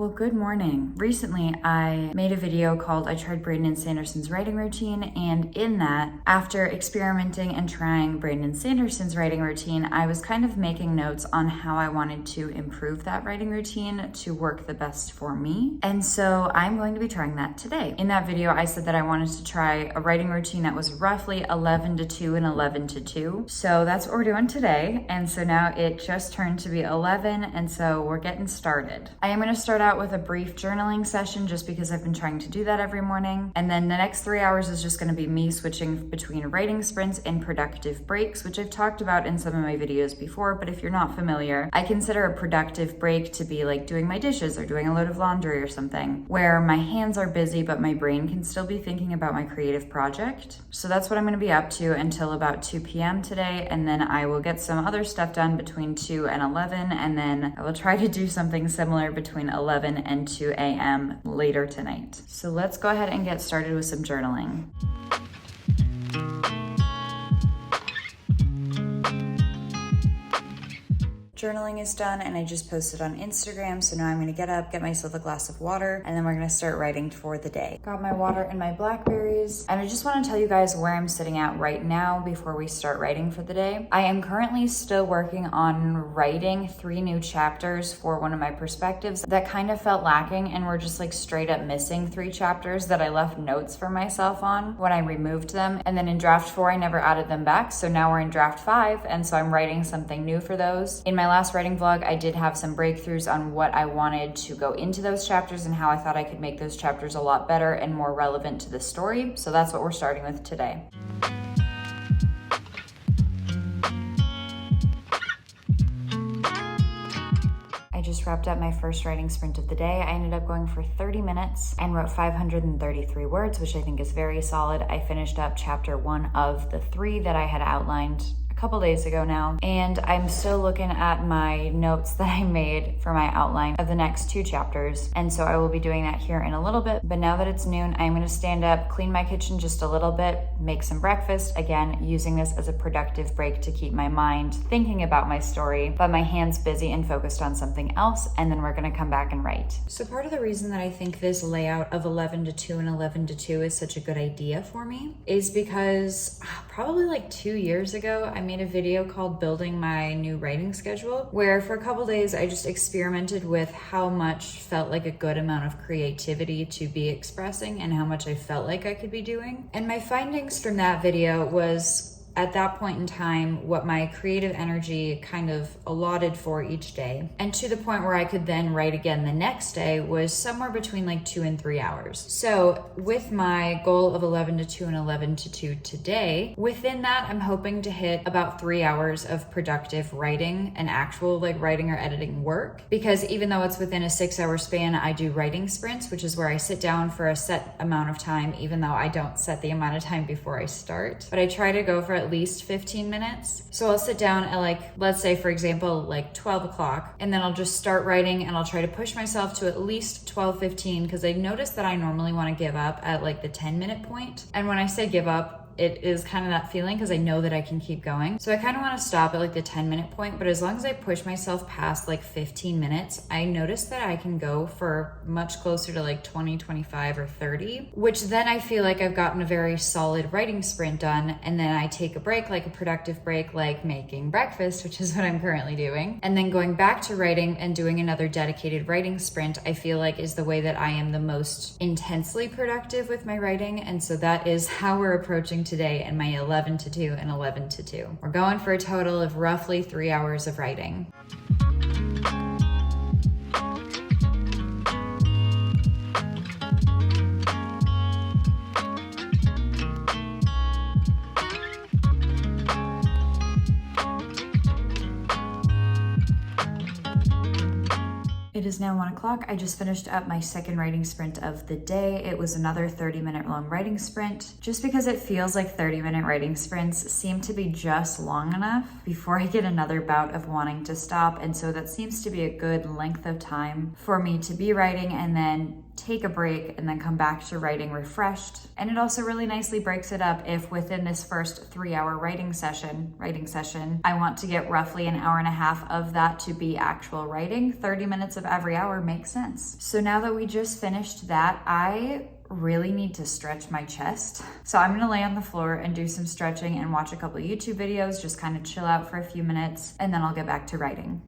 Well, good morning. Recently, I made a video called I Tried Brandon Sanderson's Writing Routine, and in that, after experimenting and trying Brandon Sanderson's writing routine, I was kind of making notes on how I wanted to improve that writing routine to work the best for me. And so I'm going to be trying that today. In that video, I said that I wanted to try a writing routine that was roughly 11 to 2 and 11 to 2. So that's what we're doing today. And so now it just turned to be 11, and so we're getting started. I am going to start out with a brief journaling session just because I've been trying to do that every morning. And then the next 3 hours is just going to be me switching between writing sprints and productive breaks, which I've talked about in some of my videos before. But if you're not familiar, I consider a productive break to be like doing my dishes or doing a load of laundry or something, where my hands are busy, but my brain can still be thinking about my creative project. So that's what I'm going to be up to until about 2 p.m. today. And then I will get some other stuff done between 2 and 11. And then I will try to do something similar between 11 and 2 a.m. later tonight. So let's go ahead and get started with some journaling. Journaling is done and I just posted on Instagram, so now I'm gonna get up, get myself a glass of water, and then we're gonna start writing for the day. Got my water and my blackberries, and I just wanna tell you guys where I'm sitting at right now before we start writing for the day. I am currently still working on writing 3 new chapters for one of my perspectives that kind of felt lacking and were just like straight up missing 3 chapters that I left notes for myself on when I removed them. And then in draft 4, I never added them back, so now we're in draft 5, and so I'm writing something new for those. In my last writing vlog, I did have some breakthroughs on what I wanted to go into those chapters and how I thought I could make those chapters a lot better and more relevant to the story. So that's what we're starting with today. I just wrapped up my first writing sprint of the day. I ended up going for 30 minutes and wrote 533 words, which I think is very solid. I finished up chapter 1 of the 3 that I had outlined couple days ago now, and I'm still looking at my notes that I made for my outline of the next 2 chapters, and so I will be doing that here in a little bit. But now that it's noon, I'm going to stand up, clean my kitchen just a little bit, make some breakfast, again using this as a productive break to keep my mind thinking about my story but my hands busy and focused on something else, and then we're going to come back and write. So part of the reason that I think this layout of 11 to 2 and 11 to 2 is such a good idea for me is because probably like 2 years ago I made a video called Building My New Writing Schedule, where for a couple days I just experimented with how much felt like a good amount of creativity to be expressing and how much I felt like I could be doing. And my findings from that video was, at that point in time, what my creative energy kind of allotted for each day. And to the point where I could then write again the next day was somewhere between like 2 and 3 hours. So with my goal of 11 to 2 and 11 to 2 today, within that, I'm hoping to hit about 3 hours of productive writing and actual like writing or editing work. Because even though it's within a 6-hour span, I do writing sprints, which is where I sit down for a set amount of time, even though I don't set the amount of time before I start. But I try to go for at least 15 minutes. So I'll sit down at like, let's say for example, like 12 o'clock, and then I'll just start writing and I'll try to push myself to at least 12:15 because I noticed that I normally want to give up at like the 10-minute point. And when I say give up, it is kind of that feeling because I know that I can keep going. So I kind of want to stop at like the 10-minute point, but as long as I push myself past like 15 minutes, I notice that I can go for much closer to like 20, 25, or 30, which then I feel like I've gotten a very solid writing sprint done. And then I take a break, like a productive break, like making breakfast, which is what I'm currently doing. And then going back to writing and doing another dedicated writing sprint, I feel like is the way that I am the most intensely productive with my writing. And so that is how we're approaching today in my 11 to 2 and 11 to 2. We're going for a total of roughly 3 hours of writing. It is now 1 o'clock. I just finished up my second writing sprint of the day. It was another 30-minute long writing sprint, just because it feels like 30-minute writing sprints seem to be just long enough before I get another bout of wanting to stop. And so that seems to be a good length of time for me to be writing and then take a break, and then come back to writing refreshed. And it also really nicely breaks it up if within this first 3-hour writing session, I want to get roughly an hour and a half of that to be actual writing. 30 minutes of every hour makes sense. So now that we just finished that, I really need to stretch my chest. So I'm gonna lay on the floor and do some stretching and watch a couple YouTube videos, just kind of chill out for a few minutes, and then I'll get back to writing.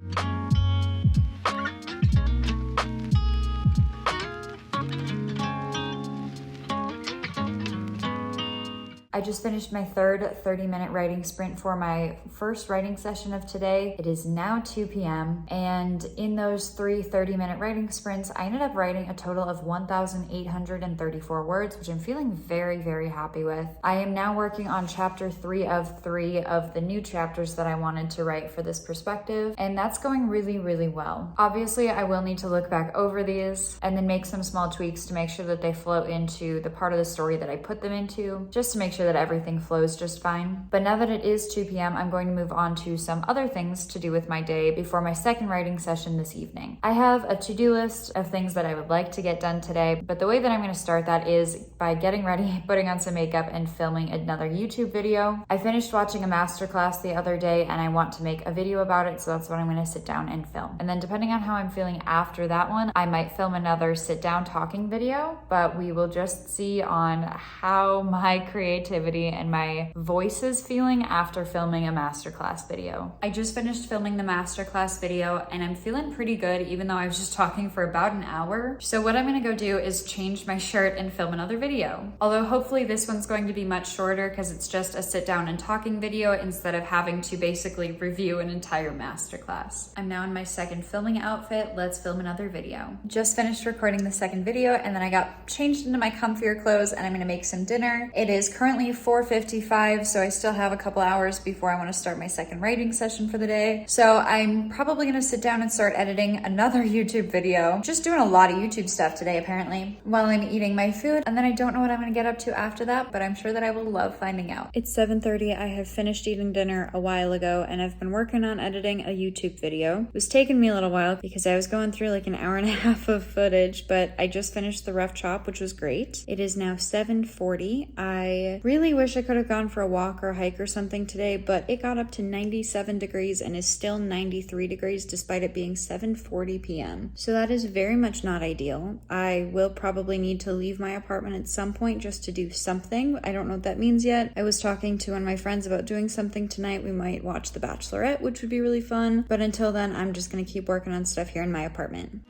I just finished my third 30-minute writing sprint for my first writing session of today. It is now 2 p.m. and in those 3 30-minute writing sprints, I ended up writing a total of 1,834 words, which I'm feeling very, very happy with. I am now working on chapter 3 of 3 of the new chapters that I wanted to write for this perspective, and that's going really, really well. Obviously, I will need to look back over these and then make some small tweaks to make sure that they flow into the part of the story that I put them into, just to make sure that everything flows just fine. But now that it is 2 p.m., I'm going to move on to some other things to do with my day before my second writing session this evening. I have a to-do list of things that I would like to get done today, but the way that I'm going to start that is by getting ready, putting on some makeup, and filming another YouTube video. I finished watching a masterclass the other day and I want to make a video about it, so that's what I'm going to sit down and film. And then depending on how I'm feeling after that one, I might film another sit-down talking video, but we will just see on how my creativity and my voice is feeling after filming a masterclass video. I just finished filming the masterclass video and I'm feeling pretty good, even though I was just talking for about an hour. So what I'm gonna go do is change my shirt and film another video. Although hopefully this one's going to be much shorter because it's just a sit down and talking video instead of having to basically review an entire masterclass. I'm now in my second filming outfit. Let's film another video. Just finished recording the second video and then I got changed into my comfier clothes and I'm gonna make some dinner. It is currently 4:55, so I still have a couple hours before I want to start my second writing session for the day. So I'm probably going to sit down and start editing another YouTube video. Just doing a lot of YouTube stuff today, apparently, while I'm eating my food. And then I don't know what I'm going to get up to after that, but I'm sure that I will love finding out. It's 7:30. I have finished eating dinner a while ago, and I've been working on editing a YouTube video. It was taking me a little while because I was going through like an hour and a half of footage, but I just finished the rough chop, which was great. It is now 7:40. I really wish I could have gone for a walk or a hike or something today, but it got up to 97 degrees and is still 93 degrees despite it being 7:40 p.m. So that is very much not ideal. I will probably need to leave my apartment at some point just to do something. I don't know what that means yet. I was talking to one of my friends about doing something tonight. We might watch The Bachelorette, which would be really fun. But until then, I'm just gonna keep working on stuff here in my apartment.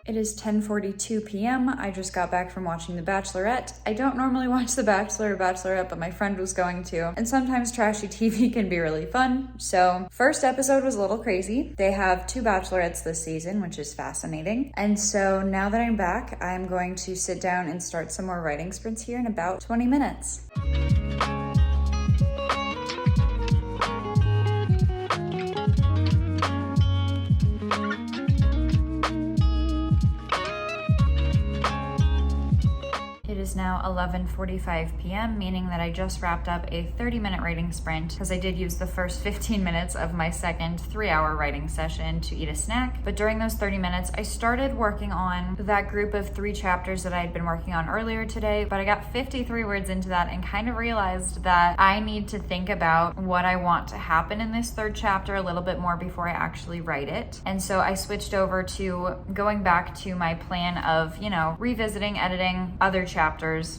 It is 10:42 p.m. I just got back from watching The Bachelorette. I don't normally watch The Bachelor or Bachelorette, but my friend was going to. And sometimes trashy TV can be really fun. So first episode was a little crazy. They have 2 Bachelorettes this season, which is fascinating. And so now that I'm back, I'm going to sit down and start some more writing sprints here in about 20 minutes. It is now 11:45 p.m., meaning that I just wrapped up a 30-minute writing sprint because I did use the first 15 minutes of my second 3-hour writing session to eat a snack. But during those 30 minutes, I started working on that group of 3 chapters that I had been working on earlier today, but I got 53 words into that and kind of realized that I need to think about what I want to happen in this 3rd chapter a little bit more before I actually write it. And so I switched over to going back to my plan of, revisiting, editing other chapters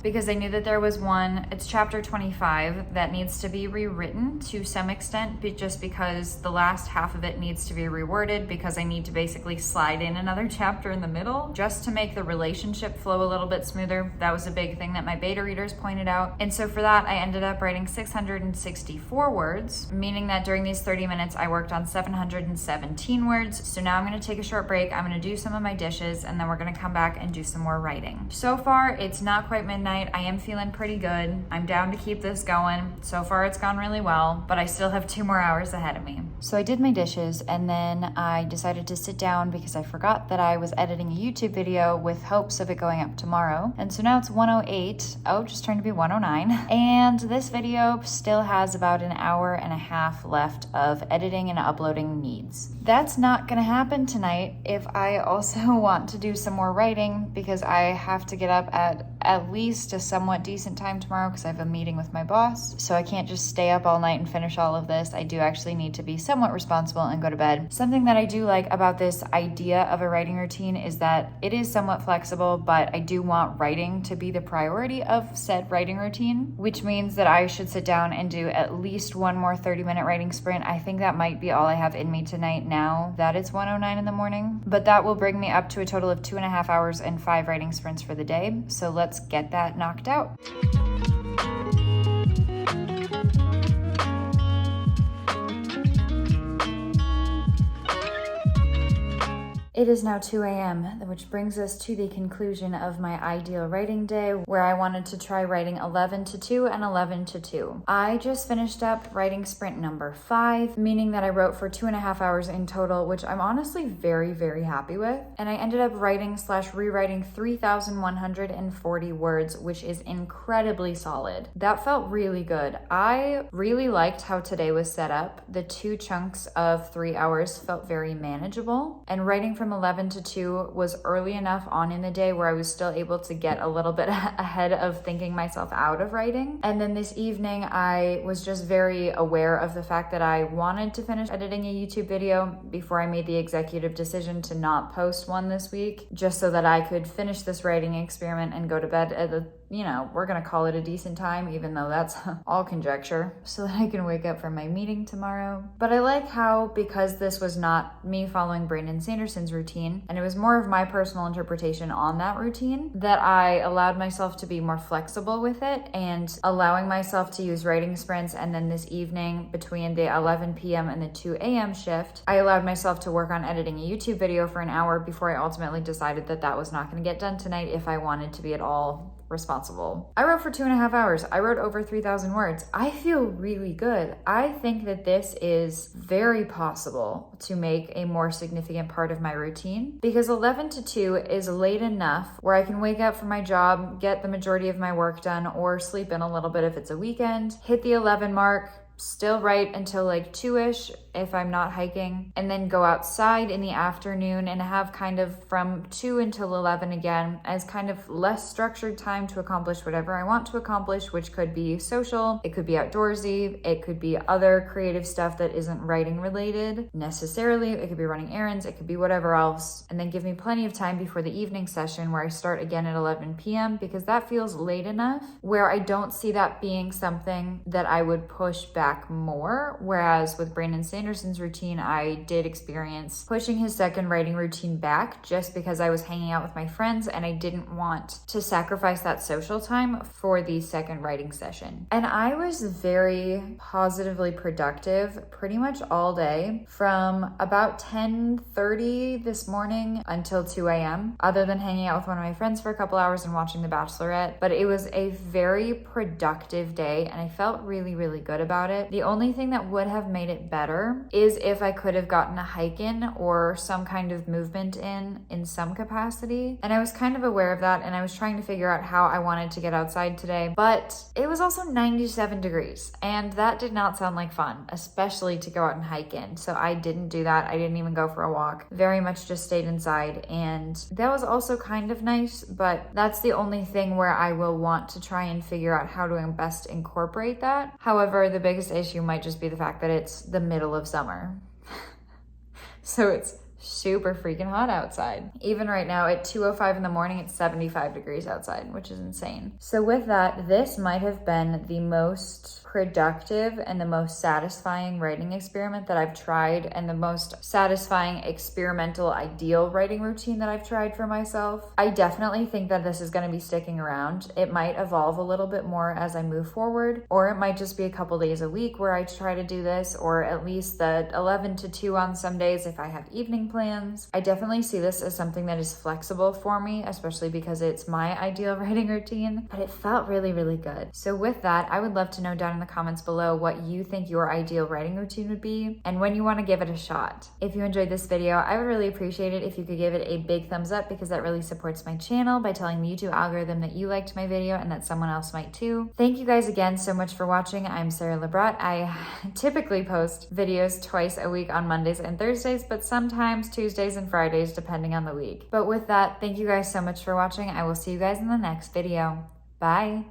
because I knew that there was one, it's chapter 25, that needs to be rewritten to some extent, just because the last half of it needs to be reworded because I need to basically slide in another chapter in the middle just to make the relationship flow a little bit smoother. That was a big thing that my beta readers pointed out. And so for that, I ended up writing 664 words, meaning that during these 30 minutes, I worked on 717 words. So now I'm going to take a short break. I'm going to do some of my dishes and then we're going to come back and do some more writing. So far, it's not quite midnight. I am feeling pretty good. I'm down to keep this going. So far it's gone really well, but I still have 2 more hours ahead of me. So I did my dishes and then I decided to sit down because I forgot that I was editing a YouTube video with hopes of it going up tomorrow. And so now it's 1:08. Oh, just turned to be 1:09. And this video still has about an hour and a half left of editing and uploading needs. That's not gonna happen tonight if I also want to do some more writing, because I have to get up at least a somewhat decent time tomorrow because I have a meeting with my boss. So I can't just stay up all night and finish all of this. I do actually need to be somewhat responsible and go to bed. Something that I do like about this idea of a writing routine is that it is somewhat flexible, but I do want writing to be the priority of said writing routine, which means that I should sit down and do at least one more 30-minute writing sprint. I think that might be all I have in me tonight now that it's 1:09 in the morning, but that will bring me up to a total of 2.5 hours and 5 writing sprints for the day. So let's get that knocked out. It is now 2 a.m., which brings us to the conclusion of my ideal writing day, where I wanted to try writing 11 to 2 and 11 to 2. I just finished up writing sprint number 5, meaning that I wrote for 2.5 hours in total, which I'm honestly very, very happy with. And I ended up writing/rewriting 3,140 words, which is incredibly solid. That felt really good. I really liked how today was set up. The 2 chunks of 3 hours felt very manageable, and writing from 11 to 2 was early enough on in the day where I was still able to get a little bit ahead of thinking myself out of writing. And then this evening, I was just very aware of the fact that I wanted to finish editing a YouTube video before I made the executive decision to not post one this week, just so that I could finish this writing experiment and go to bed at we're gonna call it a decent time, even though that's all conjecture, so that I can wake up for my meeting tomorrow. But I like how, because this was not me following Brandon Sanderson's routine, and it was more of my personal interpretation on that routine, that I allowed myself to be more flexible with it and allowing myself to use writing sprints. And then this evening, between the 11 p.m. and the 2 a.m. shift, I allowed myself to work on editing a YouTube video for an hour before I ultimately decided that that was not gonna get done tonight if I wanted to be at all responsible. I wrote for 2.5 hours. I wrote over 3,000 words. I feel really good. I think that this is very possible to make a more significant part of my routine, because 11 to 2 is late enough where I can wake up from my job, get the majority of my work done, or sleep in a little bit if it's a weekend, hit the 11 mark, still write until like 2-ish if I'm not hiking, and then go outside in the afternoon and have kind of from 2 until 11 again as kind of less structured time to accomplish whatever I want to accomplish, which could be social, it could be outdoorsy, it could be other creative stuff that isn't writing related necessarily, it could be running errands, it could be whatever else, and then give me plenty of time before the evening session where I start again at 11 p.m. because that feels late enough where I don't see that being something that I would push back more. Whereas with Brandon Sanderson's routine, I did experience pushing his second writing routine back just because I was hanging out with my friends and I didn't want to sacrifice that social time for the second writing session. And I was very positively productive pretty much all day from about 10:30 this morning until 2 a.m. other than hanging out with one of my friends for a couple hours and watching The Bachelorette. But it was a very productive day and I felt really, really good about it. The only thing that would have made it better is if I could have gotten a hike in or some kind of movement in some capacity. And I was kind of aware of that and I was trying to figure out how I wanted to get outside today. But it was also 97 degrees and that did not sound like fun, especially to go out and hike in. So I didn't do that. I didn't even go for a walk. Very much just stayed inside, and that was also kind of nice, but that's the only thing where I will want to try and figure out how to best incorporate that. However, the biggest issue might just be the fact that it's the middle of summer. So it's super freaking hot outside. Even right now at 2:05 in the morning, it's 75 degrees outside, which is insane. So with that, this might have been the most productive and the most satisfying writing experiment that I've tried, and the most satisfying experimental ideal writing routine that I've tried for myself. I definitely think that this is going to be sticking around. It might evolve a little bit more as I move forward, or it might just be a couple days a week where I try to do this, or at least the 11 to 2 on some days if I have evening plans. I definitely see this as something that is flexible for me, especially because it's my ideal writing routine, but it felt really, really good. So with that, I would love to know down in the comments below what you think your ideal writing routine would be and when you want to give it a shot. If you enjoyed this video, I would really appreciate it if you could give it a big thumbs up, because that really supports my channel by telling the YouTube algorithm that you liked my video and that someone else might too. Thank you guys again so much for watching. I'm Sara Lubratt. I typically post videos twice a week on Mondays and Thursdays, but sometimes Tuesdays and Fridays depending on the week. But with that, thank you guys so much for watching. I will see you guys in the next video. Bye.